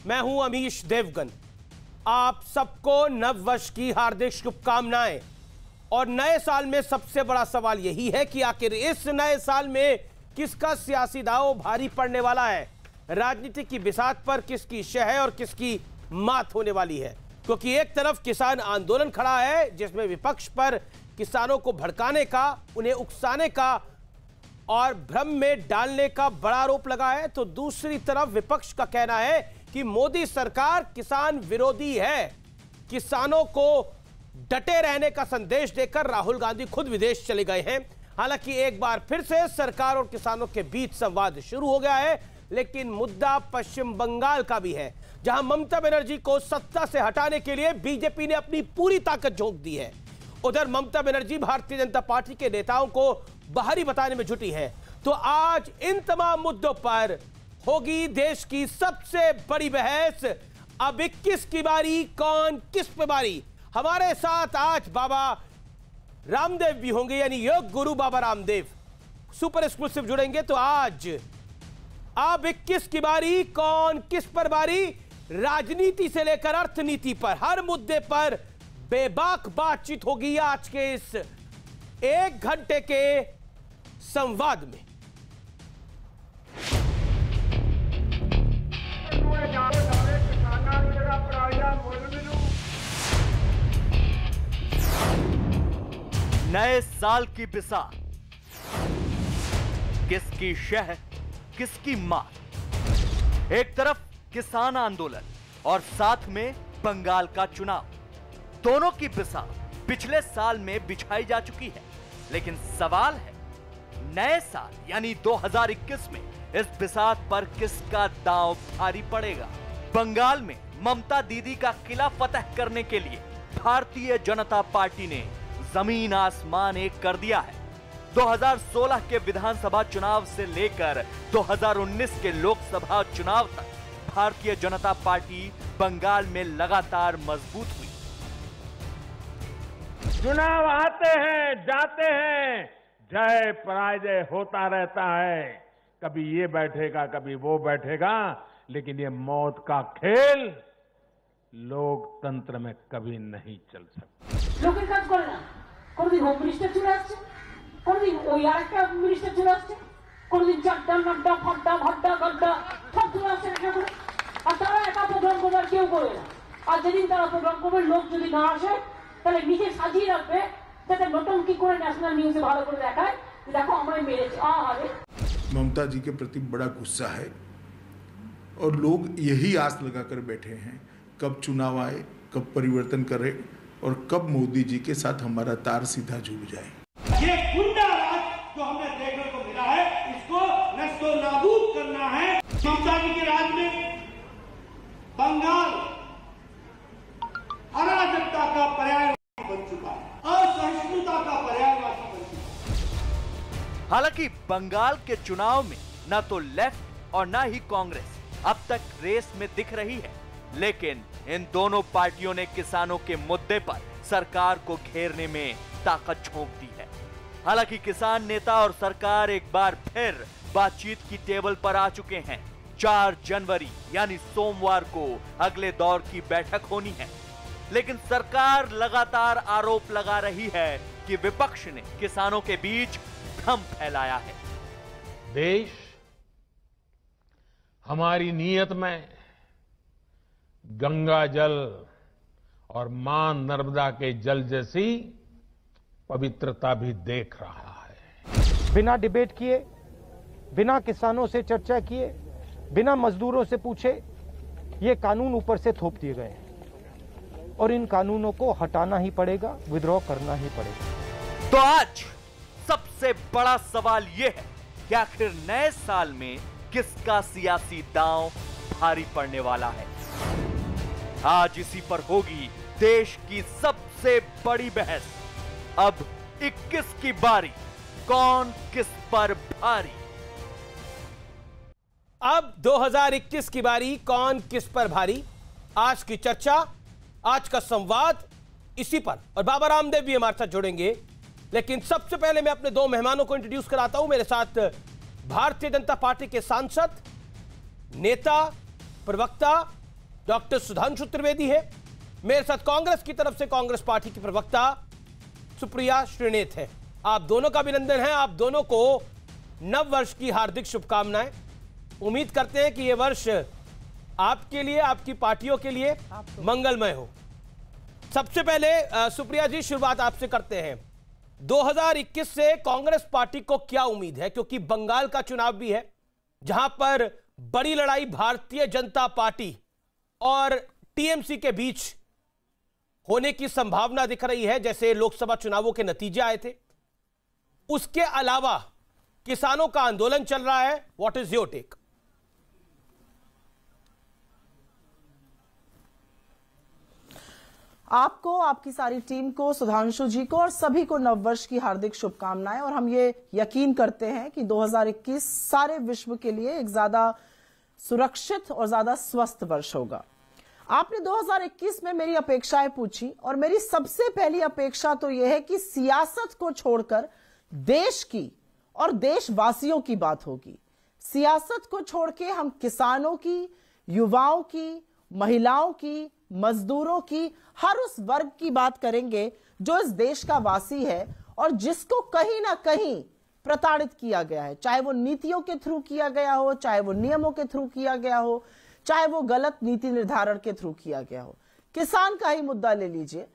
मैं हूं अमीश देवगन। आप सबको नववर्ष की हार्दिक शुभकामनाएं। और नए साल में सबसे बड़ा सवाल यही है कि आखिर इस नए साल में किसका सियासी दांव भारी पड़ने वाला है। राजनीति की बिसात पर किसकी शह और किसकी मात होने वाली है। क्योंकि एक तरफ किसान आंदोलन खड़ा है जिसमें विपक्ष पर किसानों को भड़काने का, उन्हें उकसाने का और भ्रम में डालने का बड़ा आरोप लगा है, तो दूसरी तरफ विपक्ष का कहना है कि मोदी सरकार किसान विरोधी है। किसानों को डटे रहने का संदेश देकर राहुल गांधी खुद विदेश चले गए हैं। हालांकि एक बार फिर से सरकार और किसानों के बीच संवाद शुरू हो गया है, लेकिन मुद्दा पश्चिम बंगाल का भी है, जहां ममता बनर्जी को सत्ता से हटाने के लिए बीजेपी ने अपनी पूरी ताकत झोंक दी है। उधर ममता बनर्जी भारतीय जनता पार्टी के नेताओं को बाहरी बताने में जुटी है। तो आज इन तमाम मुद्दों पर होगी देश की सबसे बड़ी बहस। अब 21 की बारी, कौन किस पे बारी। हमारे साथ आज बाबा रामदेव भी होंगे, यानी योग गुरु बाबा रामदेव सुपर एक्सक्लूसिव जुड़ेंगे। तो आज अब 21 की बारी, कौन किस पर बारी। राजनीति से लेकर अर्थनीति पर हर मुद्दे पर बेबाक बातचीत होगी आज के इस 1 घंटे के संवाद में। नए साल की बिसात, किसकी शह किसकी मात। एक तरफ किसान आंदोलन और साथ में बंगाल का चुनाव, दोनों की बिसात पिछले साल में बिछाई जा चुकी है। लेकिन सवाल है, नए साल यानी 2021 में इस बिसात पर किसका दांव भारी पड़ेगा। बंगाल में ममता दीदी का किला फतह करने के लिए भारतीय जनता पार्टी ने जमीन आसमान एक कर दिया है। 2016 के विधानसभा चुनाव से लेकर 2019 के लोकसभा चुनाव तक भारतीय जनता पार्टी बंगाल में लगातार मजबूत हुई। चुनाव आते हैं जाते हैं, जय पराजय होता रहता है। कभी ये बैठेगा कभी वो बैठेगा, लेकिन ये मौत का खेल लोकतंत्र में कभी नहीं चल सकता। लोकेर काज करे ना, कोनदिन होम मिनिस्टर चले आसছে, कोनदिन ওই আরেকটা মিনিস্টার চলে আসছে, কোনদিন চারটা নাড্ডা ফাড্ডা ভাড্ডা গড্ডা সব চলে আসছে একটা করে। আর তারা একা প্রোগ্রাম করবে, কেউ করে না। আর যেদিন তারা প্রোগ্রাম করবে, লোক যদি না আসে তাহলে নিজে সাজিয়ে রাখবে, যাতে নতুনকি করে ন্যাশনাল নিউজে ভালো করে দেখায় যে দেখো আমরা মেরেছি। আরে ममता जी के प्रति बड़ा गुस्सा है और लोग यही आस लगाकर बैठे हैं कब चुनाव आए, कब परिवर्तन करे और कब मोदी जी के साथ हमारा तार सीधा जुड़ जाए। ये गुंडा राज जो हमें देखने को मिला है, इसको नस्तो नाबूद करना है। ममता जी के राज में बंगाल अराजकता का पर्यायवासी बन चुका है, असहिष्णुता का पर्यायवासी बन चुका है। हालांकि बंगाल के चुनाव में न तो लेफ्ट और न ही कांग्रेस अब तक रेस में दिख रही है, लेकिन इन दोनों पार्टियों ने किसानों के मुद्दे पर सरकार को घेरने में ताकत झोंक दी है। हालांकि किसान नेता और सरकार एक बार फिर बातचीत की टेबल पर आ चुके हैं। 4 जनवरी यानी सोमवार को अगले दौर की बैठक होनी है। लेकिन सरकार लगातार आरोप लगा रही है कि विपक्ष ने किसानों के बीच भ्रम फैलाया है। देश हमारी नीयत में गंगा जल और मां नर्मदा के जल जैसी पवित्रता भी देख रहा है। बिना डिबेट किए, बिना किसानों से चर्चा किए, बिना मजदूरों से पूछे ये कानून ऊपर से थोप दिए गए हैं और इन कानूनों को हटाना ही पड़ेगा, विद्रॉ करना ही पड़ेगा। तो आज सबसे बड़ा सवाल यह है कि आखिर नए साल में किसका सियासी दांव भारी पड़ने वाला है। आज इसी पर होगी देश की सबसे बड़ी बहस। अब 21 की बारी, कौन किस पर भारी। अब 2021 की बारी, कौन किस पर भारी। आज की चर्चा, आज का संवाद इसी पर। और बाबा रामदेव भी हमारे साथ जुड़ेंगे। लेकिन सबसे पहले मैं अपने 2 मेहमानों को इंट्रोड्यूस कराता हूं। मेरे साथ भारतीय जनता पार्टी के सांसद, नेता, प्रवक्ता डॉक्टर सुधांशु त्रिवेदी है। मेरे साथ कांग्रेस की तरफ से कांग्रेस पार्टी की प्रवक्ता सुप्रिया श्रीनेत है। आप दोनों का अभिनंदन है, आप दोनों को नव वर्ष की हार्दिक शुभकामनाएं। उम्मीद करते हैं कि यह वर्ष आपके लिए, आपकी पार्टियों के लिए मंगलमय हो। सबसे पहले सुप्रिया जी, शुरुआत आपसे करते हैं। 2021 से कांग्रेस पार्टी को क्या उम्मीद है, क्योंकि बंगाल का चुनाव भी है जहां पर बड़ी लड़ाई भारतीय जनता पार्टी और टीएमसी के बीच होने की संभावना दिख रही है, जैसे लोकसभा चुनावों के नतीजे आए थे। उसके अलावा किसानों का आंदोलन चल रहा है, व्हाट इज योर टेक? आपको, आपकी सारी टीम को, सुधांशु जी को और सभी को नववर्ष की हार्दिक शुभकामनाएं। और हम ये यकीन करते हैं कि 2021 सारे विश्व के लिए एक ज्यादा सुरक्षित और ज्यादा स्वस्थ वर्ष होगा। आपने 2021 में मेरी अपेक्षाएं पूछी और मेरी सबसे पहली अपेक्षा तो यह है कि सियासत को छोड़कर देश की और देशवासियों की बात होगी। सियासत को छोड़ के हम किसानों की, युवाओं की, महिलाओं की, मजदूरों की, हर उस वर्ग की बात करेंगे जो इस देश का वासी है और जिसको कहीं ना कहीं प्रताड़ित किया गया है, चाहे वो नीतियों के थ्रू किया गया हो, चाहे वो नियमों के थ्रू किया गया हो, चाहे वो गलत नीति निर्धारण के थ्रू किया गया हो। किसान का ही मुद्दा ले लीजिए,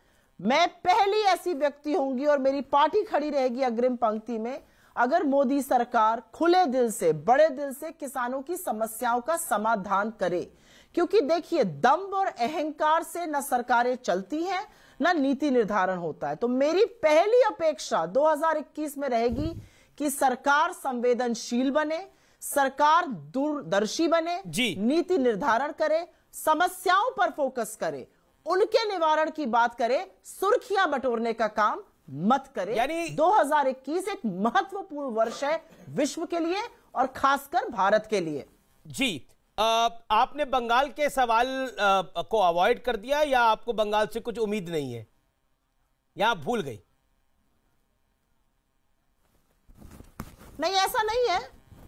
मैं पहली ऐसी व्यक्ति होंगी और मेरी पार्टी खड़ी रहेगी अग्रिम पंक्ति में अगर मोदी सरकार खुले दिल से, बड़े दिल से किसानों की समस्याओं का समाधान करे। क्योंकि देखिए, दंभ और अहंकार से न सरकारें चलती हैं न नीति निर्धारण होता है। तो मेरी पहली अपेक्षा 2021 में रहेगी कि सरकार संवेदनशील बने, सरकार दूरदर्शी बने, नीति निर्धारण करे, समस्याओं पर फोकस करे, उनके निवारण की बात करे, सुर्खियां बटोरने का काम मत करे। यानी 2021 एक महत्वपूर्ण वर्ष है विश्व के लिए और खासकर भारत के लिए। जी, आपने बंगाल के सवाल को अवॉइड कर दिया या आपको बंगाल से कुछ उम्मीद नहीं है, या आप भूल गई? नहीं, ऐसा नहीं है,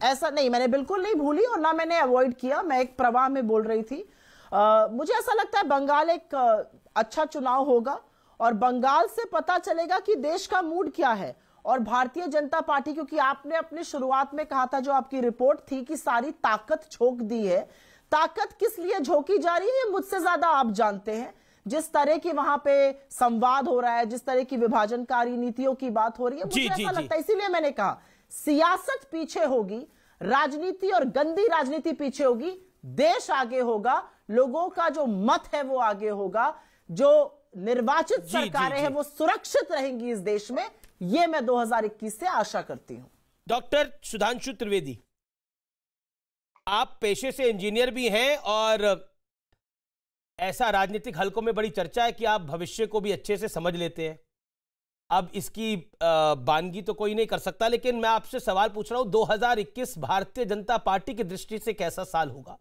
ऐसा नहीं, मैंने बिल्कुल नहीं भूली और ना मैंने अवॉइड किया। मैं एक प्रवाह में बोल रही थी। मुझे ऐसा लगता है बंगाल एक अच्छा चुनाव होगा और बंगाल से पता चलेगा कि देश का मूड क्या है। और भारतीय जनता पार्टी, क्योंकि आपने अपने शुरुआत में कहा था, जो आपकी रिपोर्ट थी कि सारी ताकत झोंक दी है, ताकत किस लिए झोंकी जा रही है ये मुझसे ज्यादा आप जानते हैं। जिस तरह की वहां पे संवाद हो रहा है, जिस तरह की विभाजनकारी नीतियों की बात हो रही है, मुझे ऐसा लगता है, इसीलिए मैंने कहा सियासत पीछे होगी, राजनीति और गंदी राजनीति पीछे होगी, देश आगे होगा, लोगों का जो मत है वो आगे होगा, जो निर्वाचित सरकारें हैं वो सुरक्षित रहेंगी इस देश में। ये मैं 2021 से आशा करती हूं। डॉक्टर सुधांशु त्रिवेदी, आप पेशे से इंजीनियर भी हैं और ऐसा राजनीतिक हलकों में बड़ी चर्चा है कि आप भविष्य को भी अच्छे से समझ लेते हैं। अब इसकी बानगी तो कोई नहीं कर सकता, लेकिन मैं आपसे सवाल पूछ रहा हूं, 2021 भारतीय जनता पार्टी की दृष्टि से कैसा साल होगा?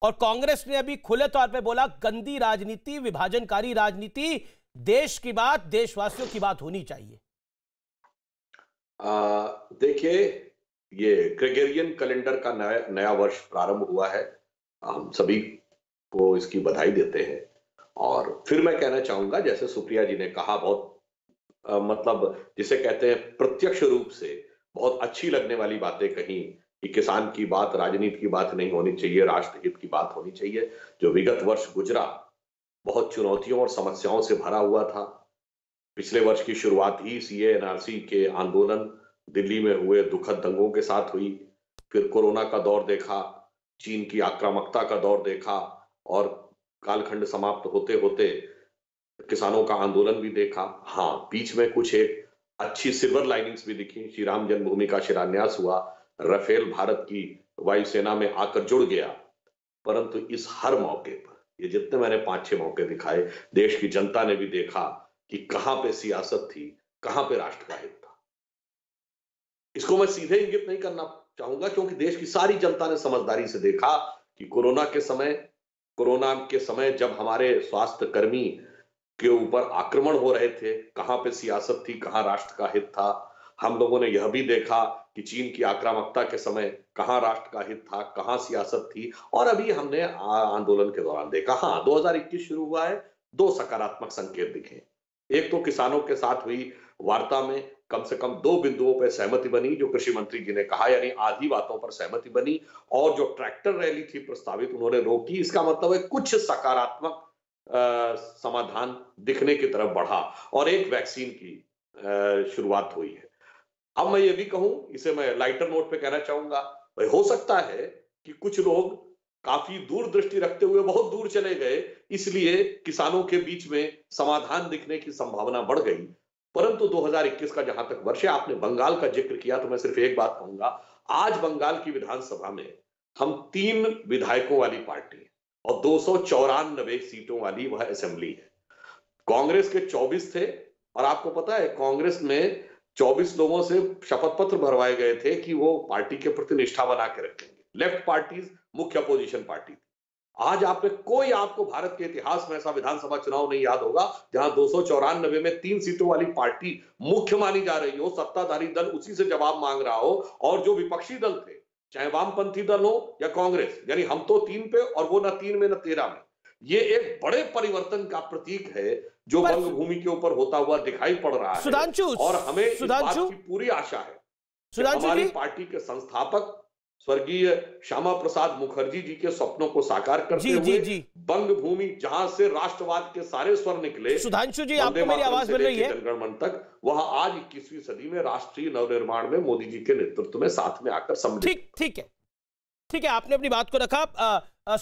और कांग्रेस ने अभी खुले तौर पे बोला गंदी राजनीति, विभाजनकारी राजनीति, देश की बात, देशवासियों की बात होनी चाहिए। देखिए, ये ग्रेगोरियन कैलेंडर का नया वर्ष प्रारंभ हुआ है। हम सभी को इसकी बधाई देते हैं। और फिर मैं कहना चाहूंगा, जैसे सुप्रिया जी ने कहा, बहुत मतलब जिसे कहते हैं प्रत्यक्ष रूप से बहुत अच्छी लगने वाली बातें कही कि किसान की बात, राजनीति की बात नहीं होनी चाहिए, राष्ट्रहित की बात होनी चाहिए। जो विगत वर्ष गुजरा बहुत चुनौतियों और समस्याओं से भरा हुआ था। पिछले वर्ष की शुरुआत ही सीए एनआरसी के आंदोलन, दिल्ली में हुए दुखद दंगों के साथ हुई। फिर कोरोना का दौर देखा, चीन की आक्रामकता का दौर देखा और कालखंड समाप्त होते होते किसानों का आंदोलन भी देखा। हाँ, बीच में कुछ एक अच्छी सिल्वर लाइनिंग्स भी दिखी। श्री राम जन्मभूमि का शिलान्यास हुआ, राफेल भारत की वायुसेना में आकर जुड़ गया। परंतु इस हर मौके पर, ये जितने मैंने 5-6 मौके दिखाए, देश की जनता ने भी देखा कि कहां पे सियासत थी, कहां पे राष्ट्र का हित था। इसको मैं सीधे इंगित नहीं करना चाहूंगा, क्योंकि देश की सारी जनता ने समझदारी से देखा कि कोरोना के समय जब हमारे स्वास्थ्य कर्मी के ऊपर आक्रमण हो रहे थे, कहां पे सियासत थी, कहां राष्ट्र का हित था। हम लोगों ने यह भी देखा कि चीन की आक्रामकता के समय कहां राष्ट्र का हित था, कहां सियासत थी, और अभी हमने आंदोलन के दौरान देखा। हाँ, 2021 शुरू हुआ है, 2 सकारात्मक संकेत दिखे। एक तो किसानों के साथ हुई वार्ता में कम से कम 2 बिंदुओं पर सहमति बनी, जो कृषि मंत्री जी ने कहा, यानी आधी बातों पर सहमति बनी, और जो ट्रैक्टर रैली थी प्रस्तावित, उन्होंने रोकी। इसका मतलब है कुछ सकारात्मक समाधान दिखने की तरफ बढ़ा, और एक वैक्सीन की शुरुआत हुई है। अब मैं ये भी कहूं, इसे मैं लाइटर नोट पे कहना चाहूंगा, भाई हो सकता है कि कुछ लोग काफी दूरदृष्टि रखते हुए बहुत दूर चले गए, इसलिए किसानों के बीच में समाधान दिखने की संभावना बढ़ गई। परंतु 2021 का जहां तक वर्ष है, आपने बंगाल का जिक्र किया, तो मैं सिर्फ एक बात कहूंगा, आज बंगाल की विधानसभा में हम 3 विधायकों वाली पार्टी है और 294 सीटों वाली वह असेंबली है। कांग्रेस के 24 थे, और आपको पता है कांग्रेस में 24 लोगों से शपथ पत्र भरवाए गए थे कि वो पार्टी के प्रति निष्ठा बना के रखेंगे। लेफ्ट पार्टीज मुख्य अपोजिशन पार्टी थी। आज आपको भारत के इतिहास में ऐसा विधानसभा चुनाव नहीं याद होगा जहां 294 में 3 सीटों वाली पार्टी मुख्य मानी जा रही हो, सत्ताधारी दल उसी से जवाब मांग रहा हो, और जो विपक्षी दल थे, चाहे वामपंथी दल हो या कांग्रेस, यानी हम तो 3 पे और वो न 3 में न 13 में। ये एक बड़े परिवर्तन का प्रतीक है जो बंग भूमि के ऊपर होता हुआ दिखाई पड़ रहा है, और हमें इस बात की पूरी आशा है कि हमारी पार्टी के संस्थापक स्वर्गीय श्यामा प्रसाद मुखर्जी जी के सपनों को साकार करते हुए बंग भूमि, जहां से राष्ट्रवाद के सारे स्वर निकले, सुधांशु जी आपको मेरी आवाज मिल रही है, जनगण मन तक, वह आज 21वीं सदी में राष्ट्रीय नवनिर्माण में मोदी जी के नेतृत्व में साथ में आकर सम्मिलित। ठीक है, आपने अपनी बात को रखा।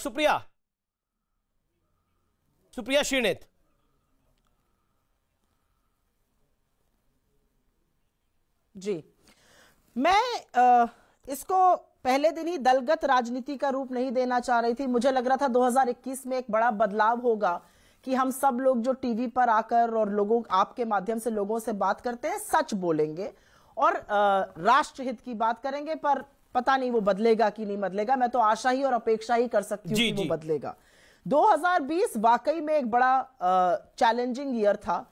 सुप्रिया श्रीनेत, जी, मैं इसको पहले दिन ही दलगत राजनीति का रूप नहीं देना चाह रही थी। मुझे लग रहा था 2021 में एक बड़ा बदलाव होगा कि हम सब लोग जो टीवी पर आकर और लोगों आपके माध्यम से लोगों से बात करते हैं, सच बोलेंगे और राष्ट्रहित की बात करेंगे, पर पता नहीं वो बदलेगा कि नहीं बदलेगा। मैं तो आशा ही और अपेक्षा ही कर सकती हूँ कि वो बदलेगा। 2020 वाकई में एक बड़ा चैलेंजिंग ईयर था।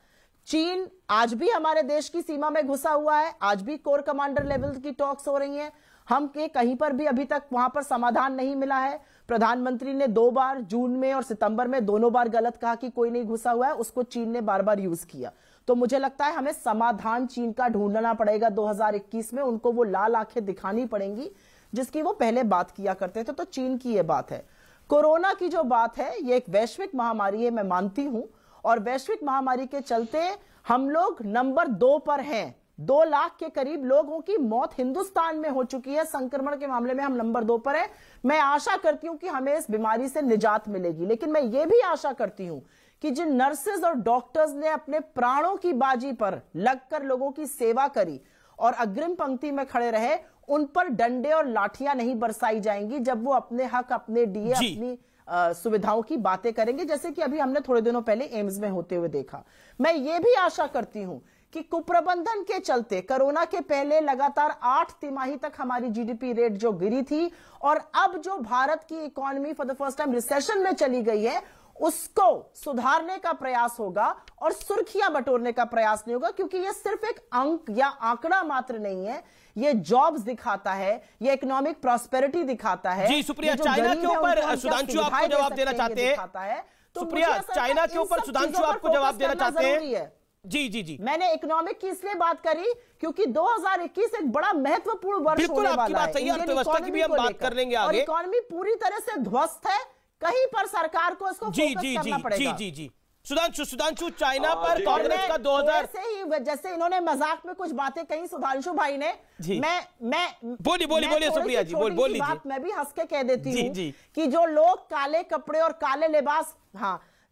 चीन आज भी हमारे देश की सीमा में घुसा हुआ है, आज भी कोर कमांडर लेवल की टॉक्स हो रही हैं, हम के कहीं पर भी अभी तक वहां पर समाधान नहीं मिला है। प्रधानमंत्री ने 2 बार, जून में और सितंबर में दोनों बार गलत कहा कि कोई नहीं घुसा हुआ है, उसको चीन ने बार बार यूज किया। तो मुझे लगता है हमें समाधान चीन का ढूंढना पड़ेगा 2021 में, उनको वो लाल आंखें दिखानी पड़ेंगी जिसकी वो पहले बात किया करते थे। तो चीन की ये बात है। कोरोना की जो बात है, ये एक वैश्विक महामारी है, मैं मानती हूं, और वैश्विक महामारी के चलते हम लोग नंबर 2 पर हैं। 2 लाख के करीब लोगों की मौत हिंदुस्तान में हो चुकी है। संक्रमण के मामले में हम नंबर 2 पर हैं। मैं आशा करती हूं कि हमें इस बीमारी से निजात मिलेगी, लेकिन मैं ये भी आशा करती हूं कि जिन नर्सेज और डॉक्टर्स ने अपने प्राणों की बाजी पर लगकर लोगों की सेवा करी और अग्रिम पंक्ति में खड़े रहे, उन पर डंडे और लाठियां नहीं बरसाई जाएंगी जब वो अपने हक, अपने डीए, अपनी सुविधाओं की बातें करेंगे, जैसे कि अभी हमने थोड़े दिनों पहले एम्स में होते हुए देखा। मैं ये भी आशा करती हूं कि कुप्रबंधन के चलते कोरोना के पहले लगातार 8 तिमाही तक हमारी जीडीपी रेट जो गिरी थी, और अब जो भारत की economy for the first time recession में चली गई है, उसको सुधारने का प्रयास होगा और सुर्खियां बटोरने का प्रयास नहीं होगा, क्योंकि यह सिर्फ एक अंक या आंकड़ा मात्र नहीं है, ये जॉब्स दिखाता है, ये इकोनॉमिक प्रॉस्पेरिटी दिखाता है। जी सुप्रिया, चाइना के ऊपर सुधांशु आपको जवाब देना चाहते हैं। सुप्रिया, चाइना के ऊपर सुधांशु आपको जवाब देना चाहते हैं। जी, मैंने इकोनॉमिक की इसलिए बात करी क्योंकि 2021 एक बड़ा महत्वपूर्ण वर्ष होने वाला है। अर्थव्यवस्था की भी हम बात कर लेंगे आगे। इकोनॉमी पूरी तरह से ध्वस्त है, कहीं पर सरकार को इसको फोकस करना पड़ेगा। जी सुधांशु, चाइना पर कांग्रेस का 2000 से ही, जैसे इन्होंने मजाक में कुछ बातें कही सुधांशु भाई ने, मैं बोलिए सुप्रिया जी, बोल लीजिए। मैं भी हंस के कह देती हूँ कि जो लोग काले कपड़े और काले लिबास,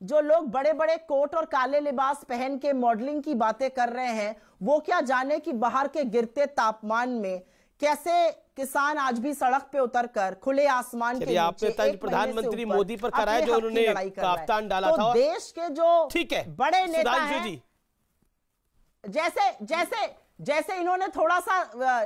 जो लोग बड़े बड़े कोट और काले लिबास पहन के मॉडलिंग की बातें कर रहे हैं, वो क्या जाने कि बाहर के गिरते तापमान में कैसे किसान आज भी सड़क पे उतरकर खुले आसमान के नीचे आपने प्रधानमंत्री मोदी पर कराया जो उन्होंने काफ्तान डाला था। देश के जो ठीक है बड़े नेता हैं, जैसे इन्होंने थोड़ा सा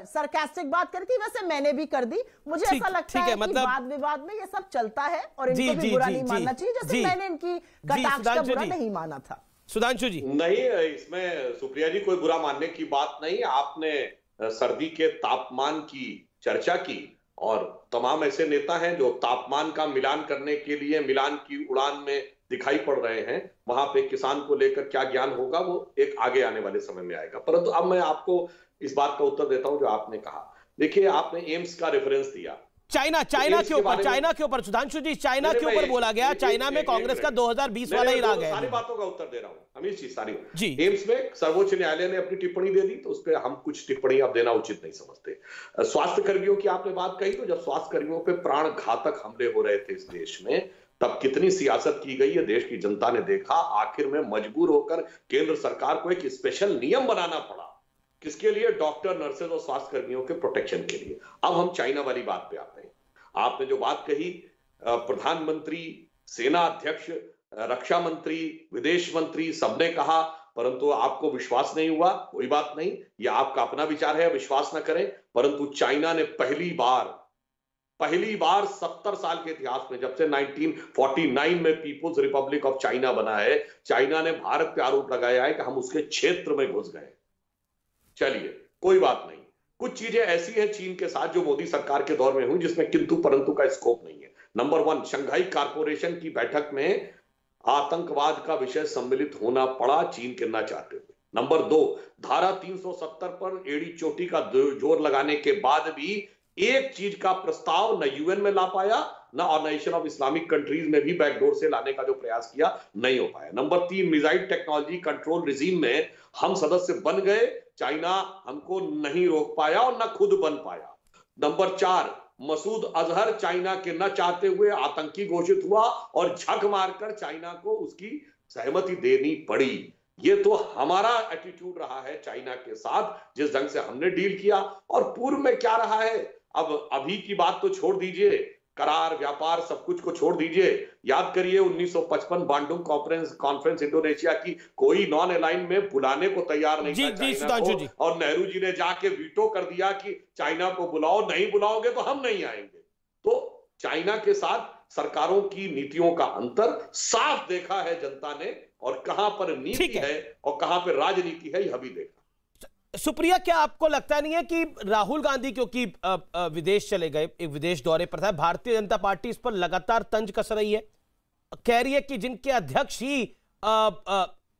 सरकास्टिक बात करी थी, वैसे मैंने भी कर दी। मुझे ऐसा लगता है कि वाद विवाद में ये सब चलता है और इनको भी बुरा नहीं मानना चाहिए, जैसे मैंने इनकी कटाक्ष का बुरा नहीं माना था। सुधांशु जी, नहीं, इसमें सुप्रिया जी कोई बुरा मानने की बात नहीं। आपने सर्दी के तापमान की चर्चा की, और तमाम ऐसे नेता हैं जो तापमान का मिलान करने के लिए मिलान की उड़ान में दिखाई पड़ रहे हैं। वहां पे किसान को लेकर क्या ज्ञान होगा वो एक आगे आने वाले समय में आएगा। परंतु अब मैं आपको इस बात का उत्तर देता हूं जो आपने कहा। देखिए, आपने एम्स का रेफरेंस दिया, चाइना के ऊपर सुधांशु जी, चाइना के ऊपर बोला गया, चाइना में कांग्रेस का 2020 वाला ही रह गया। सारी बातों का उत्तर दे रहा हूं अमीश जी, सारी जी। एम्स में सर्वोच्च न्यायालय ने अपनी टिप्पणी दे दी, तो उस पर हम कुछ टिप्पणी अब देना उचित नहीं समझते। स्वास्थ्य कर्मियों की आपने बात कही, तो जब स्वास्थ्य कर्मियों पे प्राण घातक हमले हो रहे थे इस देश में, तब कितनी सियासत की गई है देश की जनता ने देखा। आखिर में मजबूर होकर केंद्र सरकार को एक स्पेशल नियम बनाना पड़ा, किसके लिए? डॉक्टर, नर्सेज और स्वास्थ्य कर्मियों के प्रोटेक्शन के लिए। अब हम चाइना वाली बात पे आते हैं। आपने जो बात कही, प्रधानमंत्री, सेना अध्यक्ष, रक्षा मंत्री, विदेश मंत्री सबने कहा, परंतु आपको विश्वास नहीं हुआ। कोई बात नहीं, यह आपका अपना विचार है, विश्वास न करें। परंतु चाइना ने पहली बार 70 साल के इतिहास में, जब से 1949 में पीपुल्स रिपब्लिक ऑफ चाइना बना है, चाइना ने भारत पे आरोप लगाया है कि हम उसके क्षेत्र में घुस गए। चलिए, कोई बात नहीं, कुछ चीजें ऐसी हैं चीन के साथ जो मोदी सरकार के दौर में हुई जिसमें किंतु परंतु का स्कोप नहीं है। नंबर 1, शंघाई कॉरपोरेशन की बैठक में आतंकवाद का विषय सम्मिलित होना पड़ा चीन के ना चाहते हुए। नंबर 2, धारा 370 पर एड़ी चोटी का जोर लगाने के बाद भी एक चीज का प्रस्ताव न यूएन में ला पाया, न ऑर्गेनाइजेशन ऑफ इस्लामिक कंट्रीज में भी बैकडोर से लाने का जो प्रयास किया, नहीं हो पाया। Number 3, missile technology control regime में हम सदस्य बन गए, चाइना हमको नहीं रोक पाया और न खुद बन पाया। नंबर 4, मसूद अजहर चाइना के न चाहते हुए आतंकी घोषित हुआ और झक मारकर चाइना को उसकी सहमति देनी पड़ी। ये तो हमारा एटीट्यूड रहा है चाइना के साथ, जिस ढंग से हमने डील किया। और पूर्व में क्या रहा है, अब अभी की बात तो छोड़ दीजिए, करार, व्यापार, सब कुछ को छोड़ दीजिए। याद करिए 1955 बांडुंग कॉन्फ्रेंस इंडोनेशिया की, कोई नॉन अलाइन में बुलाने को तैयार नहीं था चाइना को, और नेहरू जी ने जाके वीटो कर दिया कि चाइना को बुलाओ, नहीं बुलाओगे तो हम नहीं आएंगे। तो चाइना के साथ सरकारों की नीतियों का अंतर साफ देखा है जनता ने, और कहां पर नीति है और कहां पर राजनीति है, यह भी देखा। सुप्रिया, क्या आपको लगता नहीं है कि राहुल गांधी क्योंकि विदेश चले गए, एक विदेश दौरे पर था, भारतीय जनता पार्टी इस पर लगातार तंज कस रही है, कह रही है कि जिनके अध्यक्ष ही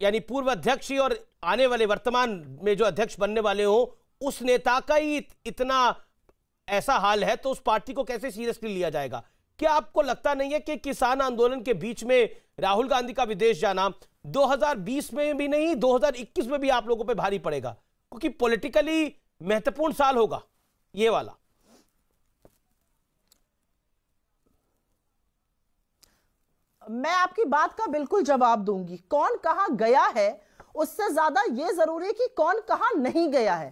यानी पूर्व अध्यक्ष ही और आने वाले वर्तमान में जो अध्यक्ष बनने वाले हो, उस नेता का ही इतना ऐसा हाल है, तो उस पार्टी को कैसे सीरियसली लिया जाएगा? क्या आपको लगता नहीं है कि किसान आंदोलन के बीच में राहुल गांधी का विदेश जाना 2020 में भी नहीं, 2021 में भी आप लोगों पे भारी पड़ेगा, क्योंकि पॉलिटिकली महत्वपूर्ण साल होगा ये वाला? मैं आपकी बात का बिल्कुल जवाब दूंगी। कौन कहां गया है उससे ज्यादा यह जरूरी है कि कौन कहां नहीं गया है।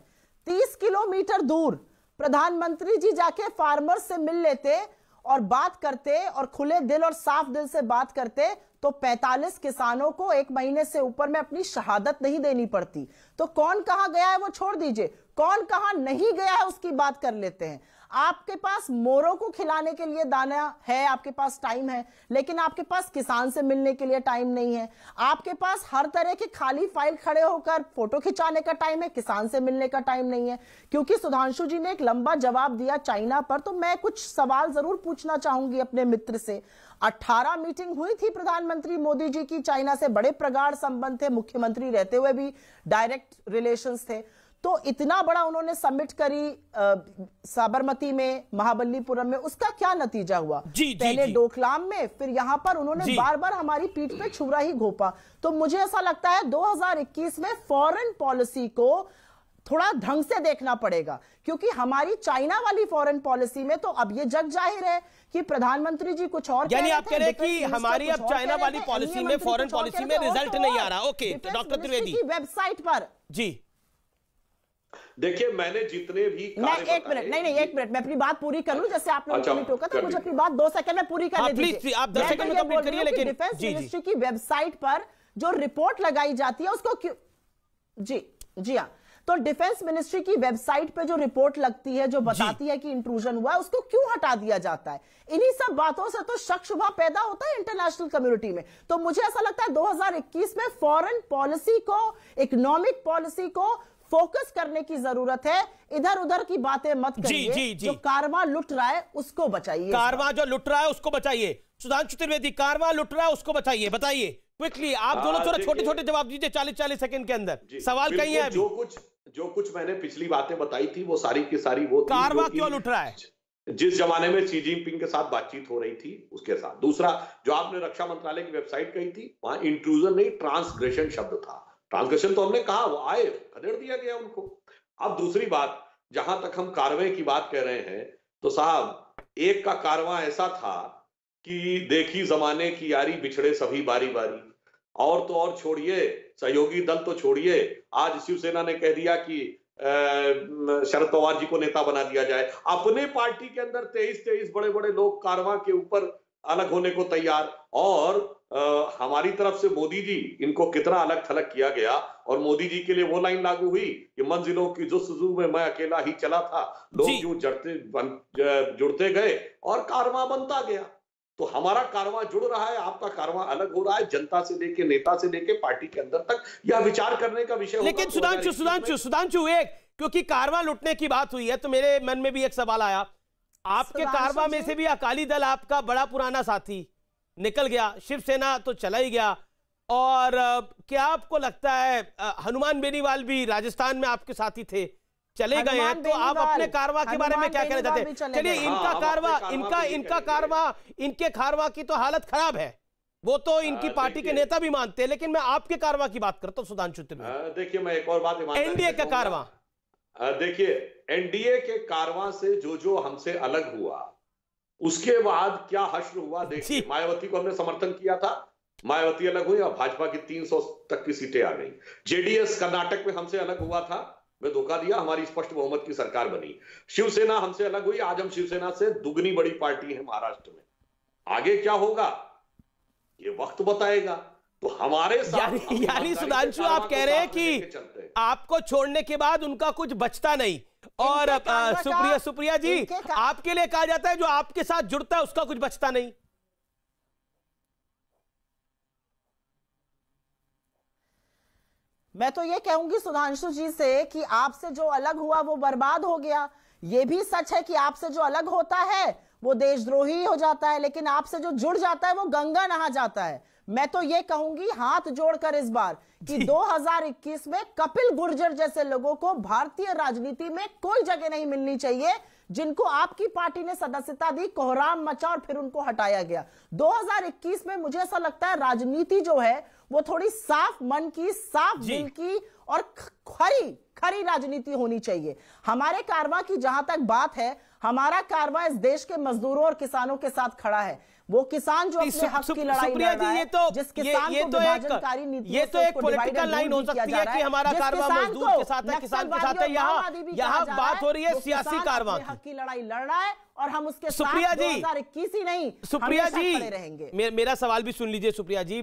30 किलोमीटर दूर प्रधानमंत्री जी जाके फार्मर्स से मिल लेते और बात करते और खुले दिल और साफ दिल से बात करते, तो 45 किसानों को 1 महीने से ऊपर में अपनी शहादत नहीं देनी पड़ती। तो कौन कहां गया है वो छोड़ दीजिए, कौन कहां नहीं गया है उसकी बात कर लेते हैं। आपके पास मोरों को खिलाने के लिए दाना है, आपके पास टाइम है, लेकिन आपके पास किसान से मिलने के लिए टाइम नहीं है। आपके पास हर तरह के खाली फाइल खड़े होकर फोटो खिंचाने का टाइम है, किसान से मिलने का टाइम नहीं है। क्योंकि सुधांशु जी ने एक लंबा जवाब दिया चाइना पर, तो मैं कुछ सवाल जरूर पूछना चाहूंगी अपने मित्र से। 18 मीटिंग हुई थी प्रधानमंत्री मोदी जी की, चाइना से बड़े प्रगाढ़ संबंध थे, मुख्यमंत्री रहते हुए भी डायरेक्ट रिलेशंस थे। तो इतना बड़ा उन्होंने समिट करी साबरमती में, महाबलीपुरम में, उसका क्या नतीजा हुआ? पहले डोकलाम में, फिर यहां पर उन्होंने बार बार हमारी पीठ पे छुरा ही घोपा। तो मुझे ऐसा लगता है 2021 में फॉरेन पॉलिसी को थोड़ा ढंग से देखना पड़ेगा, क्योंकि हमारी चाइना वाली फॉरेन पॉलिसी में तो अब ये जग जाहिर है कि प्रधानमंत्री जी कुछ और, यानी आप कह रहे हैं कि हमारी अब चाइना वाली पॉलिसी में, फॉरेन पॉलिसी में रिजल्ट नहीं आ रहा। ओके डॉक्टर त्रिवेदी, वेबसाइट पर जी देखिए, मैंने जितने भी एक मिनट मैं अपनी बात पूरी कर लूं, जैसे आपने मुझे टोका था, मुझे अपनी बात 2 सेकंड में पूरी करने दीजिए। आप 10 सेकंड में कंप्लीट करिए। लेकिन डिफेंस मिनिस्ट्री की वेबसाइट पर जो रिपोर्ट लगाई जाती है उसको क्यों, जी हाँ, तो डिफेंस मिनिस्ट्री की वेबसाइट पे जो रिपोर्ट लगती है, जो बताती है कि इंट्रूजन हुआ है, उसको क्यों हटा दिया जाता है? इन्हीं सब बातों से तो शक शुबा पैदा होता है इंटरनेशनल कम्युनिटी में। तो मुझे ऐसा लगता है 2021 में फॉरेन पॉलिसी को, इकोनॉमिक पॉलिसी को फोकस करने की जरूरत है, इधर उधर की बातें मत करिए। जी। जो कारवां लुट रहा है उसको बचाइए, कारवां जो लुट रहा है उसको बचाइए। सुधांशु त्रिवेदी, कारवां लुट रहा है उसको बचाइए, बताइए क्विकली। आप दोनों थोड़ा छोटे छोटे जवाब दीजिए, 40-40 सेकंड के अंदर। सवाल कहीं है अभी? जो कुछ मैंने पिछली बातें बताई थी वो सारी की सारी वो कारवां क्यों लुट रहा है? जिस जमाने में शी जिनपिंग के साथ बातचीत हो रही थी उसके साथ। दूसरा, जो आपने रक्षा मंत्रालय की वेबसाइट कही थी, वहां इंट्रूजन नहीं ट्रांसग्रेशन शब्द था। ट्रांसग्रेशन तो हमने कहा, वो आए, खदेड़ दिया गया उनको। अब दूसरी बात, जहां तक हम कार्रवाई की बात कह रहे हैं, तो साहब एक का कारवां ऐसा था कि देखी जमाने की यारी बिछड़े सभी बारी बारी। और तो और छोड़िए, सहयोगी दल तो छोड़िए, आज शिवसेना ने कह दिया कि शरद पवार जी को नेता बना दिया जाए। अपने पार्टी के अंदर 23 बड़े बड़े लोग कारवां के ऊपर अलग होने को तैयार। और हमारी तरफ से मोदी जी, इनको कितना अलग थलग किया गया। और मोदी जी के लिए वो लाइन लागू हुई कि मंजिलों की जुस्तजू में मैं अकेला ही चला था, लोग यूं जुड़ते गए और कारवां बनता गया। तो हमारा कारवां जुड़ रहा है, आपका कारवां अलग हो रहा है। जनता से लेके, नेता से लेके पार्टी के अंदर तक यह विचार करने का विषय। लेकिन सुधांशु एक, क्योंकि कारवां लुटने की बात हुई है तो मेरे मन में भी एक सवाल आया। आपके कारवां में से भी अकाली दल, आपका बड़ा पुराना साथी, निकल गया, शिवसेना तो चला ही गया। और क्या आपको लगता है हनुमान बेनीवाल भी राजस्थान में आपके साथी थे, चले गए हैं, तो आप अपने कारवां के बारे में क्या कहना चाहते हैं? चलिए, इनका कारवां, इनके कारवां की तो हालत खराब है, वो तो इनकी पार्टी के नेता भी मानते हैं, लेकिन मैं आपके कारवां की बात करता हूं सुधांशु त्रिवेदी। देखिए, मैं एक और बात, एनडीए का कारवां, देखिए एनडीए के कारवां से जो हमसे अलग हुआ, उसके बाद क्या हश्र हुआ। देखिए, मायावती को हमने समर्थन किया था, मायावती अलग हुई और भाजपा की 300 तक की सीटें आ गई। जेडीएस कर्नाटक में हमसे अलग हुआ था, मैं धोखा दिया, हमारी स्पष्ट बहुमत की सरकार बनी। शिवसेना हमसे अलग हुई, आज हम शिवसेना से दुगनी बड़ी पार्टी है महाराष्ट्र में। आगे क्या होगा ये वक्त बताएगा। तो हमारे साथ यानी सुधांशु आप कह रहे हैं कि आपको छोड़ने के बाद उनका कुछ बचता नहीं। और सुप्रिया जी, आपके लिए कहा जाता है जो आपके साथ जुड़ता है उसका कुछ बचता नहीं। मैं तो ये कहूंगी सुधांशु जी से कि आपसे जो अलग हुआ वो बर्बाद हो गया। ये भी सच है कि आपसे जो अलग होता है वो देशद्रोही हो जाता है, लेकिन आपसे जो जुड़ जाता है वो गंगा नहा जाता है। मैं तो ये कहूंगी हाथ जोड़कर इस बार कि 2021 में कपिल गुर्जर जैसे लोगों को भारतीय राजनीति में कोई जगह नहीं मिलनी चाहिए, जिनको आपकी पार्टी ने सदस्यता दी, कोहराम मचा और फिर उनको हटाया गया। 2021 में मुझे ऐसा लगता है राजनीति जो है वो थोड़ी साफ मन की, साफ दिल की और खरी राजनीति होनी चाहिए। हमारे कारवां की जहां तक बात है, हमारा कारवां इस देश के मजदूरों और किसानों के साथ खड़ा है। वो किसान जो अपने हक की लड़ाई लड़ रहा है, जिस किसान को विभाजनकारी नीतियों से एक पॉलिटिकल लाइन हो सकती है कि हमारा कारवां मजदूर के साथ है, किसान के साथ है। यहाँ बात हो रही है सियासी कारवां, हक की लड़ाई लड़ रहा है और हम उसके साथ सुप्रिया जी 2021 ही नहीं, सुप्रिया जी रहेंगे। मेरा सवाल भी सुन लीजिए सुप्रिया जी।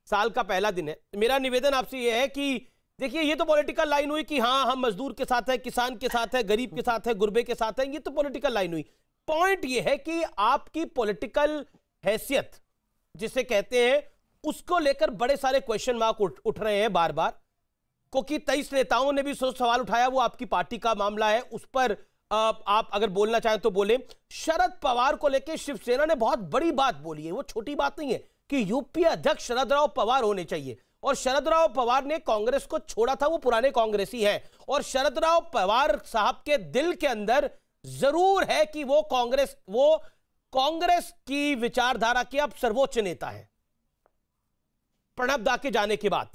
साल का पहला दिन है, मेरा निवेदन आपसे यह है कि देखिए, ये तो पॉलिटिकल लाइन हुई कि हाँ हम मजदूर के साथ है, किसान के साथ है, गरीब के साथ है, गुरबे के साथ है, ये तो पॉलिटिकल लाइन हुई। पॉइंट ये है कि आपकी पॉलिटिकल हैसियत जिसे कहते हैं, उसको लेकर बड़े सारे क्वेश्चन मार्क उठ रहे हैं बार बार, क्योंकि 23 नेताओं ने भी सवाल उठाया, वो आपकी पार्टी का मामला है, उस पर आप अगर बोलना चाहें तो बोले। शरद पवार को लेकर शिवसेना ने बहुत बड़ी बात बोली है, वो छोटी बात नहीं है कि यूपी अध्यक्ष शरद राव पवार होने चाहिए। और शरद राव पवार ने कांग्रेस को छोड़ा था, वो पुराने कांग्रेसी हैं। और शरद राव पवार साहब के दिल के अंदर जरूर है कि वो कांग्रेस की विचारधारा के अब सर्वोच्च नेता है प्रणब दा के जाने के बाद।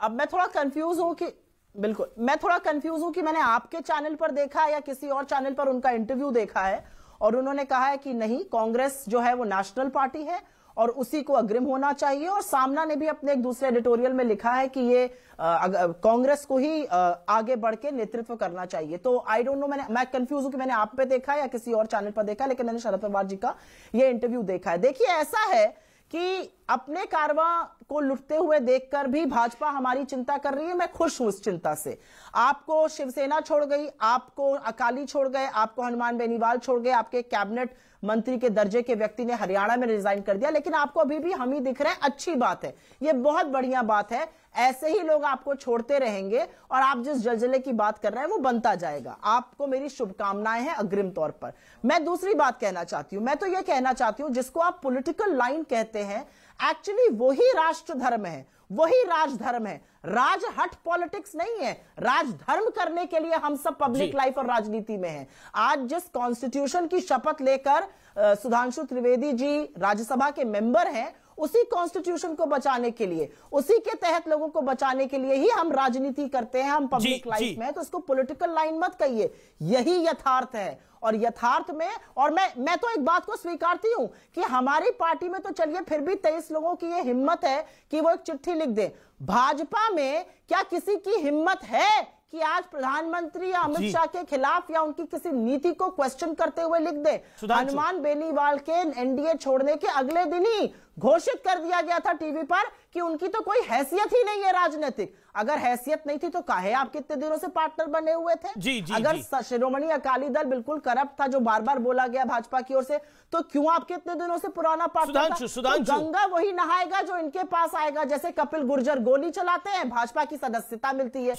अब मैं थोड़ा कंफ्यूज हूं कि मैं थोड़ा कंफ्यूज हूं कि मैंने आपके चैनल पर देखा या किसी और चैनल पर उनका इंटरव्यू देखा है और उन्होंने कहा है कि नहीं, कांग्रेस जो है वो नेशनल पार्टी है और उसी को अग्रिम होना चाहिए। और सामना ने भी अपने एक दूसरे एडिटोरियल में लिखा है कि ये कांग्रेस को ही आगे बढ़ के नेतृत्व करना चाहिए। तो आई डोंट नो, मैं कंफ्यूज हूं कि मैंने आप पे देखा या किसी और चैनल पर देखा, लेकिन मैंने शरद पवार जी का ये इंटरव्यू देखा है। देखिए, ऐसा है कि अपने कारवां को लुटते हुए देखकर भी भाजपा हमारी चिंता कर रही है। मैं खुश हूं इस चिंता से। आपको शिवसेना छोड़ गई, आपको अकाली छोड़ गए, आपको हनुमान बेनीवाल छोड़ गए, आपके कैबिनेट मंत्री के दर्जे के व्यक्ति ने हरियाणा में रिजाइन कर दिया, लेकिन आपको अभी भी हम ही दिख रहे हैं। अच्छी बात है, ये बहुत बढ़िया बात है। ऐसे ही लोग आपको छोड़ते रहेंगे और आप जिस जलजले की बात कर रहे हैं वो बनता जाएगा। आपको मेरी शुभकामनाएं हैं अग्रिम तौर पर। मैं दूसरी बात कहना चाहती हूं, मैं तो ये कहना चाहती हूं जिसको आप पॉलिटिकल लाइन कहते हैं, एक्चुअली वही राष्ट्र धर्म है, वही राजधर्म है। राजहट पॉलिटिक्स नहीं है, राजधर्म करने के लिए हम सब पब्लिक लाइफ और राजनीति में हैं। आज जिस कॉन्स्टिट्यूशन की शपथ लेकर सुधांशु त्रिवेदी जी राज्यसभा के मेंबर हैं, उसी कॉन्स्टिट्यूशन को बचाने के लिए, उसी के तहत लोगों को बचाने के लिए ही हम राजनीति करते हैं, हम पब्लिक लाइफ में। तो इसको पॉलिटिकल लाइन मत कहिए, यही यथार्थ है। और यथार्थ में, और मैं तो एक बात को स्वीकारती हूं कि हमारी पार्टी में तो चलिए फिर भी 23 लोगों की ये हिम्मत है कि वो एक चिट्ठी लिख दें। भाजपा में क्या किसी की हिम्मत है कि आज प्रधानमंत्री या अमित शाह के खिलाफ या उनकी किसी नीति को क्वेश्चन करते हुए लिख दे? हनुमान बेनीवाल के एनडीए छोड़ने के अगले दिन ही घोषित कर दिया गया था टीवी पर कि उनकी तो कोई हैसियत ही नहीं है राजनीतिक। अगर हैसियत नहीं थी तो काहे आप कितने दिनों से पार्टनर बने हुए थे? अगर शिरोमणि अकाली दल बिल्कुल करप्ट था, जो बार बार बोला गया भाजपा की ओर से, तो क्यों आप कितने दिनों से पुराना पार्टनर था? तो गंगा वही नहाएगा जो इनके पास आएगा। जैसे कपिल गुर्जर गोली चलाते हैं, भाजपा की सदस्यता मिलती है। ये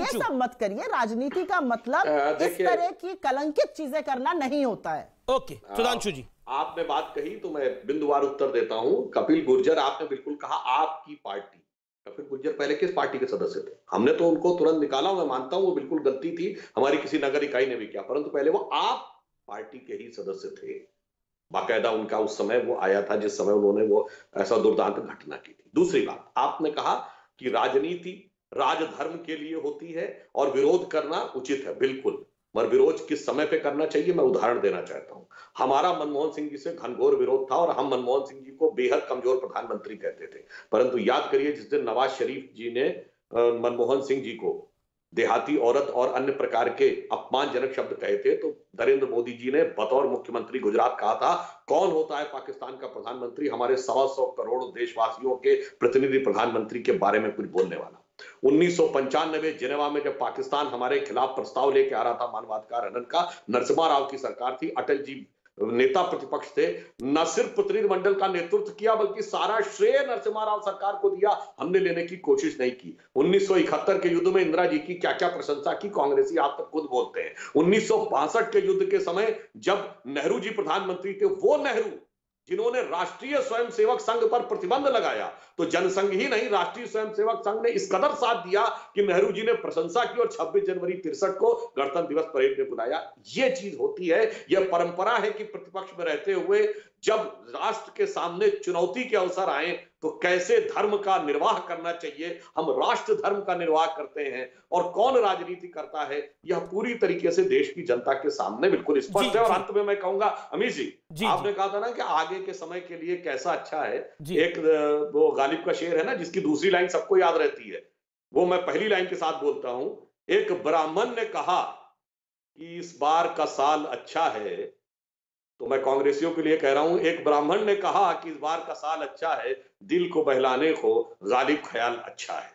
सब मत करिए। राजनीति का मतलब इस तरह की कलंकित चीजें करना नहीं होता है। ओके, सुधांशु जी, आपने बात कही तो मैं बिंदुवार उत्तर देता हूं। कपिल गुर्जर, आपने बिल्कुल कहा आपकी पार्टी। कपिल गुर्जर पहले किस पार्टी के सदस्य थे? हमने तो उनको तुरंत निकाला। मैं मानता हूं वो बिल्कुल गलती थी, हमारी किसी नगर इकाई ने भी किया, परंतु पहले वो आप पार्टी के ही सदस्य थे। बाकायदा उनका उस समय वो आया था जिस समय उन्होंने वो ऐसा दुर्दांत घटना की थी। दूसरी बात, आपने कहा कि राजनीति राजधर्म के लिए होती है और विरोध करना उचित है। बिल्कुल, मगर विरोध किस समय पे करना चाहिए मैं उदाहरण देना चाहता हूं। हमारा मनमोहन सिंह जी से घनघोर विरोध था और हम मनमोहन सिंह जी को बेहद कमजोर प्रधानमंत्री कहते थे, परंतु याद करिए जिस दिन नवाज शरीफ जी ने मनमोहन सिंह जी को देहाती औरत और अन्य प्रकार के अपमानजनक शब्द कहे थे, तो नरेंद्र मोदी जी ने बतौर मुख्यमंत्री गुजरात कहा था, कौन होता है पाकिस्तान का प्रधानमंत्री हमारे 125 करोड़ देशवासियों के प्रतिनिधि प्रधानमंत्री के बारे में कुछ बोलने वाला। 1995 जिनेवा में जब पाकिस्तान हमारे खिलाफ प्रस्ताव लेके आ रहा था मानवाधिकार हनन का, नरसिम्हा राव की सरकार थी, अटल जी नेता प्रतिपक्ष थे, न सिर्फ प्रतिनिधिमंडल का नेतृत्व किया बल्कि सारा श्रेय नरसिम्हा राव सरकार को दिया, हमने लेने की कोशिश नहीं की। 1971 के युद्ध में इंदिरा जी की क्या क्या प्रशंसा की कांग्रेसी आप तक खुद बोलते हैं। 1962 के युद्ध के समय जब नेहरू जी प्रधानमंत्री थे, वो नेहरू जिन्होंने राष्ट्रीय स्वयंसेवक संघ पर प्रतिबंध लगाया, तो जनसंघ ही नहीं राष्ट्रीय स्वयंसेवक संघ ने इस कदर साथ दिया कि नेहरू जी ने प्रशंसा की और 26 जनवरी 63 को गणतंत्र दिवस परेड में बुलाया। ये चीज होती है, यह परंपरा है कि प्रतिपक्ष में रहते हुए जब राष्ट्र के सामने चुनौती के अवसर आए तो कैसे धर्म का निर्वाह करना चाहिए, हम राष्ट्र धर्म का निर्वाह करते हैं और कौन राजनीति करता है, यह पूरी तरीके से देश की जनता के सामने बिल्कुल स्पष्ट है। और अंत में मैं कहूंगा, अमीर जी आपने कहा था ना कि आगे के समय के लिए कैसा अच्छा है। एक वो गालिब का शेर है ना जिसकी दूसरी लाइन सबको याद रहती है, वो मैं पहली लाइन के साथ बोलता हूं। एक ब्राह्मण ने कहा कि इस बार का साल अच्छा है, तो मैं कांग्रेसियों के लिए कह रहा हूं, एक ब्राह्मण ने कहा कि इस बार का साल अच्छा है, दिल को बहलाने को गालिब ख्याल अच्छा है।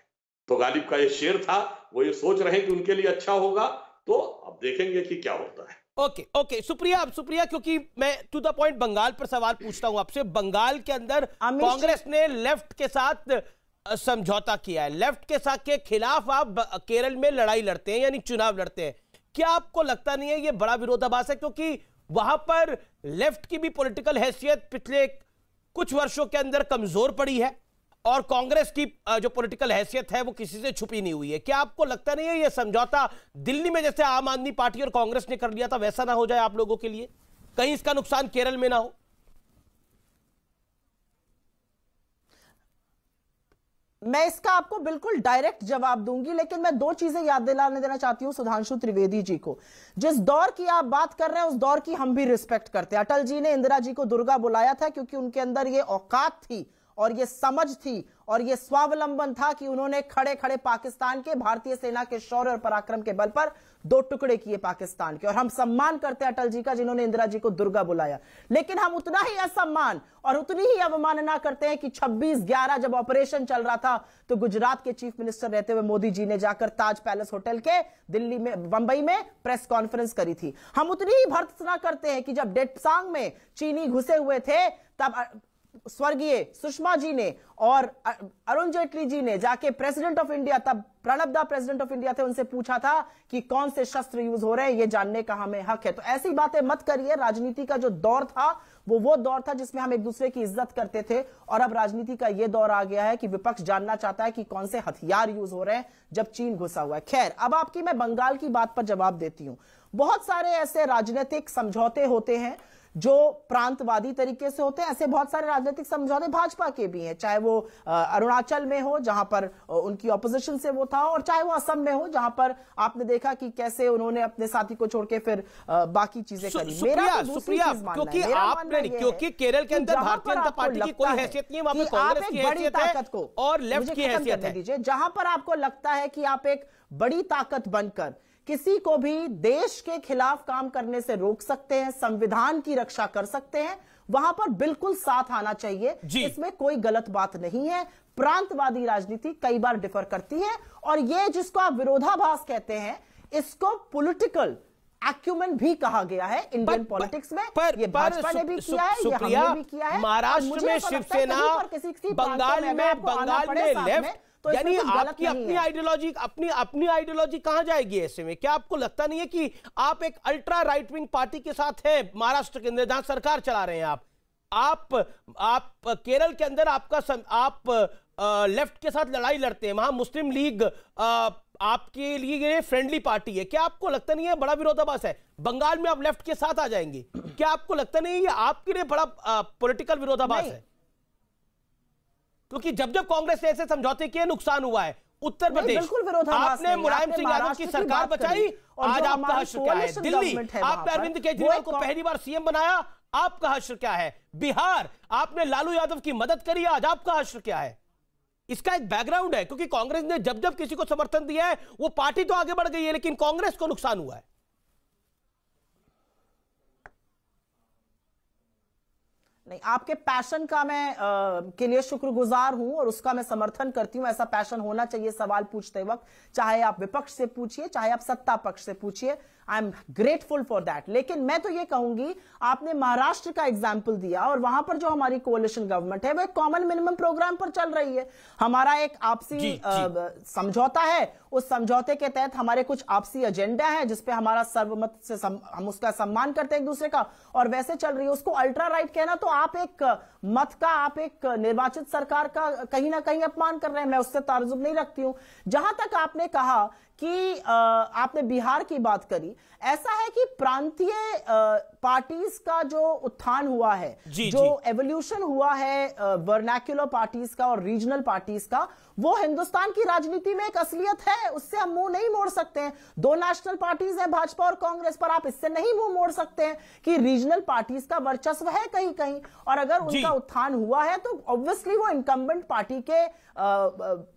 तो गालिब का ये शेर था, वो ये सोच रहे हैं कि उनके लिए अच्छा होगा, तो अब देखेंगे कि क्या होता है। ओके, सुप्रिया, क्योंकि मैं टू द पॉइंट बंगाल पर सवाल पूछता हूं आपसे। बंगाल के अंदर कांग्रेस ने लेफ्ट के साथ समझौता किया है, लेफ्ट के साथ के खिलाफ आप केरल में लड़ाई लड़ते हैं, यानी चुनाव लड़ते हैं। क्या आपको लगता नहीं है ये बड़ा विरोधाभास है, क्योंकि वहां पर लेफ्ट की भी पॉलिटिकल हैसियत पिछले कुछ वर्षों के अंदर कमजोर पड़ी है और कांग्रेस की जो पॉलिटिकल हैसियत है वो किसी से छुपी नहीं हुई है? क्या आपको लगता नहीं है ये समझौता दिल्ली में जैसे आम आदमी पार्टी और कांग्रेस ने कर लिया था वैसा ना हो जाए आप लोगों के लिए? कहीं इसका नुकसान केरल में ना हो? मैं इसका आपको बिल्कुल डायरेक्ट जवाब दूंगी, लेकिन मैं दो चीजें याद दिलाने देना चाहती हूं सुधांशु त्रिवेदी जी को। जिस दौर की आप बात कर रहे हैं उस दौर की हम भी रिस्पेक्ट करते हैं। अटल जी ने इंदिरा जी को दुर्गा बुलाया था क्योंकि उनके अंदर ये औकात थी और ये समझ थी और ये स्वावलंबन था कि उन्होंने खड़े खड़े पाकिस्तान के, भारतीय सेना के शौर्य और पराक्रम के बल पर 2 टुकड़े किए पाकिस्तान के। और हम सम्मान करते हैं अटल जी का, जिन्होंने इंदिरा जी को दुर्गा बुलाया। लेकिन हम उतना ही असम्मान और उतनी ही अवमानना करते हैं कि 26/11 जब ऑपरेशन चल रहा था तो गुजरात के चीफ मिनिस्टर रहते हुए मोदी जी ने जाकर ताज पैलेस होटल के दिल्ली में, बंबई में प्रेस कॉन्फ्रेंस करी थी। हम उतनी ही भर्त्सना करते हैं कि जब डेप्सांग में चीनी घुसे हुए थे तब स्वर्गीय सुषमा जी ने और अरुण जेटली जी ने जाके प्रेसिडेंट ऑफ इंडिया, तब प्रणब दा प्रेसिडेंट ऑफ इंडिया थे, उनसे पूछा था कि कौन से शस्त्र यूज हो रहे हैं, ये जानने का हमें हक है। तो ऐसी बातें मत करिए। राजनीति का जो दौर था वो दौर था जिसमें हम एक दूसरे की इज्जत करते थे, और अब राजनीति का ये दौर आ गया है कि विपक्ष जानना चाहता है कि कौन से हथियार यूज हो रहे हैं जब चीन घुसा हुआ है। खैर, अब आपकी मैं बंगाल की बात पर जवाब देती हूं। बहुत सारे ऐसे राजनीतिक समझौते होते हैं जो प्रांतवादी तरीके से होते हैं। ऐसे बहुत सारे राजनीतिक समझौते भाजपा के भी हैं, चाहे वो अरुणाचल में हो जहां पर उनकी ऑपोजिशन से वो था, और चाहे वो असम में हो जहां पर आपने देखा कि कैसे उन्होंने अपने साथी को छोड़ के फिर बाकी चीजें करी। मेरा तो दूसरी चीज मानना है, मेरा मानना ये है, क्योंकि केरल के अंदर भारतीय जनता पार्टी की कोई हैसियत नहीं है, वहां पर कांग्रेस की हैसियत है और लेफ्ट की हैसियत है। जहां पर आपको लगता है कि आप एक बड़ी ताकत बनकर किसी को भी देश के खिलाफ काम करने से रोक सकते हैं, संविधान की रक्षा कर सकते हैं, वहां पर बिल्कुल साथ आना चाहिए। इसमें कोई गलत बात नहीं है। प्रांतवादी राजनीति कई बार डिफर करती है, और ये जिसको आप विरोधाभास कहते हैं, इसको पॉलिटिकल एक्यूमेन भी कहा गया है इंडियन पॉलिटिक्स में। ये भाजपा ने भी किया है, ये हमने भी किया है। महाराष्ट्र में शिवसेना, बंगाल में लेफ्ट, तो यानी आपकी अपनी आइडियोलॉजी कहां जाएगी ऐसे में? क्या आपको लगता नहीं है कि आप एक अल्ट्रा राइट विंग पार्टी के साथ है महाराष्ट्र के अंदर, जहां सरकार चला रहे हैं आप केरल के अंदर आप लेफ्ट के साथ लड़ाई लड़ते हैं, वहां मुस्लिम लीग आपके लिए फ्रेंडली पार्टी है। क्या आपको लगता नहीं है बड़ा विरोधाभास है? बंगाल में आप लेफ्ट के साथ आ जाएंगे, क्या आपको लगता नहीं है ये आपके लिए बड़ा पॉलिटिकल विरोधाभास है? क्योंकि जब कांग्रेस ने ऐसे समझौते किए नुकसान हुआ है। उत्तर प्रदेश आपने मुलायम सिंह यादव की सरकार बचाई, आज आपका हश्र क्या है? दिल्ली आपने अरविंद केजरीवाल को पहली बार सीएम बनाया, आपका हश्र क्या है? बिहार आपने लालू यादव की मदद करी, आज आपका हश्र क्या है? इसका एक बैकग्राउंड है, क्योंकि कांग्रेस ने जब किसी को समर्थन दिया है वो पार्टी तो आगे बढ़ गई है, लेकिन कांग्रेस को नुकसान हुआ है। नहीं, आपके पैशन का मैं के लिए शुक्रगुजार हूं और उसका मैं समर्थन करती हूं। ऐसा पैशन होना चाहिए सवाल पूछते वक्त, चाहे आप विपक्ष से पूछिए चाहे आप सत्ता पक्ष से पूछिए। I am grateful for that. लेकिन मैं तो ये कहूंगी, आपने महाराष्ट्र का एग्जाम्पल दिया और वहां पर जो हमारी कोalition गवर्नमेंट है वो एक कॉमन मिनिमम प्रोग्राम पर चल रही है। हमारा एक आपसी समझौता है, उस समझौते के तहत हमारे कुछ आपसी एजेंडा है जिसपे हमारा सर्वमत से हम उसका सम्मान करते हैं एक दूसरे का, और वैसे चल रही है। उसको अल्ट्रा राइट कहना तो आप एक मत का, आप एक निर्वाचित सरकार का कहीं ना कहीं अपमान कर रहे हैं। मैं उससे ताज्जुब नहीं रखती हूं। जहां तक आपने कहा कि आपने बिहार की बात करी, ऐसा है कि प्रांतीय पार्टीज का जो उत्थान हुआ है, जो एवोल्यूशन हुआ है वर्नाक्युलर पार्टीज का और रीजनल पार्टीज का, वो हिंदुस्तान की राजनीति में एक असलियत है। उससे हम मुंह नहीं मोड़ सकते हैं। 2 नेशनल पार्टीज हैं, भाजपा और कांग्रेस, पर आप इससे नहीं मुंह मोड़ सकते हैं कि रीजनल पार्टीज का वर्चस्व है कहीं कहीं, और अगर उनका उत्थान हुआ है तो ऑब्वियसली वो इनकम्बेंट पार्टी के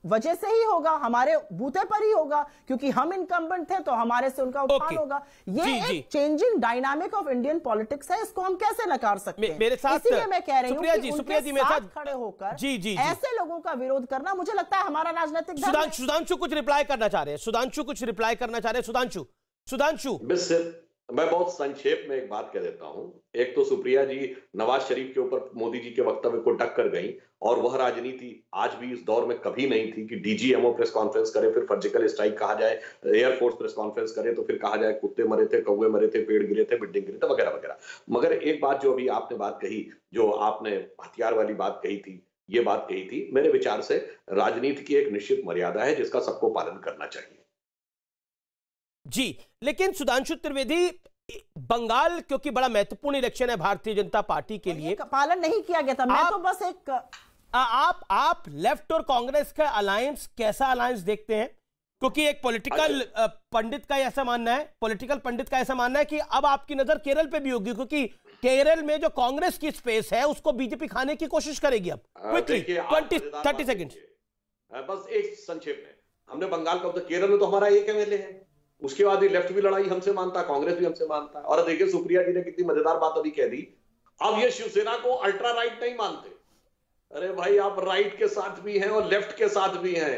वजह से ही होगा, हमारे बूते पर ही होगा, क्योंकि हम इनकम्बेंट थे तो हमारे से उनका उत्थान होगा। ये एक changing dynamic of Indian politics है, इसको हम कैसे नकार सकते हैं? मेरे साथ इसीलिए मैं कह रही हूं कि उनके साथ खड़े होकर ऐसे लोगों का विरोध करना, मुझे लगता है हमारा राजनीतिक धर्म है। सुधांशु कुछ रिप्लाई करना चाह रहे हैं। सुधांशु मैं बहुत संक्षेप में एक बात कह देता हूं। एक तो सुप्रिया जी नवाज शरीफ के ऊपर मोदी जी के वक्तव्य को टक्कर गई, और वह राजनीति आज भी इस दौर में कभी नहीं थी कि डीजीएमओ प्रेस कॉन्फ्रेंस करे फिर सर्जिकल स्ट्राइक कहा जाए, एयरफोर्स प्रेस कॉन्फ्रेंस करे तो फिर कहा जाए कुत्ते मरे थे, कौवे मरे थे, पेड़ गिरे थे, बिल्डिंग गिरे थे, वगैरह वगैरह। मगर एक बात जो अभी आपने बात कही, जो आपने हथियार वाली बात कही थी, ये बात कही थी, मेरे विचार से राजनीति की एक निश्चित मर्यादा है जिसका सबको पालन करना चाहिए। जी, लेकिन सुधांशु त्रिवेदी, बंगाल क्योंकि बड़ा महत्वपूर्ण इलेक्शन है भारतीय जनता पार्टी के लिए, पालन नहीं किया गया था। मैं तो बस एक आप लेफ्ट और कांग्रेस का अलायंस कैसा अलायंस देखते हैं? क्योंकि एक पॉलिटिकल पंडित का ऐसा मानना है, पॉलिटिकल पंडित का ऐसा मानना है कि अब आपकी नजर केरल पे भी होगी, क्योंकि केरल में जो कांग्रेस की स्पेस है उसको बीजेपी खाने की कोशिश करेगी। अब क्विकली 20-30 सेकंड बस एक संक्षेप में, हमने बंगाल का, तो केरल में तो हमारा एक एमएलए है, उसके बाद लेफ्ट भी लड़ाई हमसे मानता है, कांग्रेस भी हमसे मानता है। और देखिए सुप्रिया जी ने कितनी मजेदार बात अभी कह दी, अब ये शिवसेना को अल्ट्रा राइट नहीं मानते। अरे भाई आप राइट के साथ भी हैं और लेफ्ट के साथ भी हैं,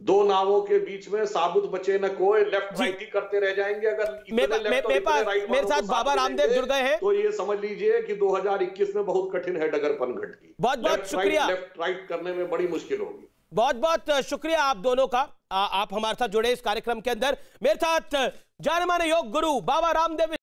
दो नावों के बीच में साबुत बचे न कोई, लेफ्ट राइट ही करते रह जाएंगे। अगर मेरे साथ बाबा रामदेव जुड़ गए हैं, तो ये समझ लीजिए कि 2021 में बहुत कठिन है डगर पनघट की। बहुत बहुत शुक्रिया। लेफ्ट राइट करने में बड़ी मुश्किल होगी। बहुत बहुत शुक्रिया आप दोनों का, आप हमारे साथ जुड़े इस कार्यक्रम के अंदर। मेरे साथ जाने माने योग गुरु बाबा रामदेव